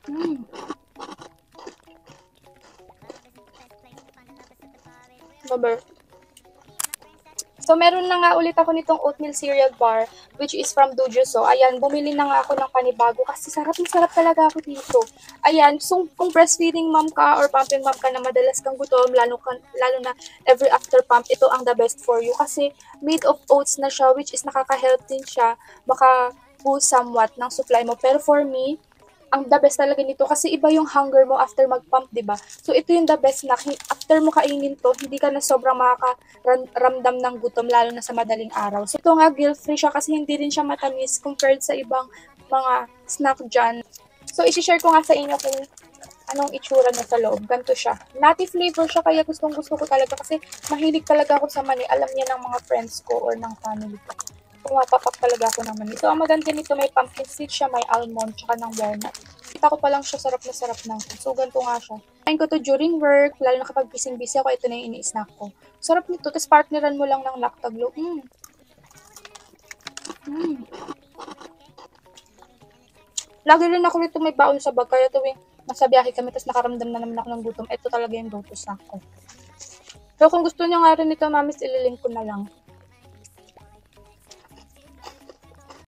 Mm. Baber. So, meron na nga ulit ako nitong oatmeal cereal bar, which is from Dojo. So, ayan, bumili na nga ako ng panibago kasi sarap na sarap talaga ako dito. Ayan, so kung breastfeeding mom ka or pumping mom ka na madalas kang gutom, lalo na every after pump, ito ang the best for you kasi made of oats na siya, which is nakaka-help din siya, baka boost somewhat ng supply mo. Pero for me, ang the best talaga nito kasi iba yung hunger mo after mag-pump, 'di ba? So ito yung the best na after mo kainin to, hindi ka na sobrang makakaramdam ng gutom lalo na sa madaling araw. So ito nga guilt-free siya kasi hindi rin siya matamis compared sa ibang mga snack dyan. So i-share ko nga sa inyo kung anong itsura niya sa loob. Ganto siya. Nutty flavor siya kaya gustong gusto ko talaga kasi mahilig talaga ako sa mani. Alam niya ng mga friends ko or ng family ko. Pumapapak talaga ako ng mani. So, ang maganda nito, may pumpkin seed siya, may almond, tsaka ng walnut. Kita ko pa lang siya, sarap na sarap na. So, ganito nga siya. Kain ko to during work, lalo na kapag busy ako, ito na yung ini-snack ko. Sarap nito, tapos partneran mo lang ng lactaglo. Mm. Lagi rin ako nito may baon sa bag, kaya tuwing nasa biyahe kami, tapos nakaramdam na naman ako ng gutom, ito talaga yung go-to snack ko. So, kung gusto niyo nga rin ito, mamis, ililink ko na lang.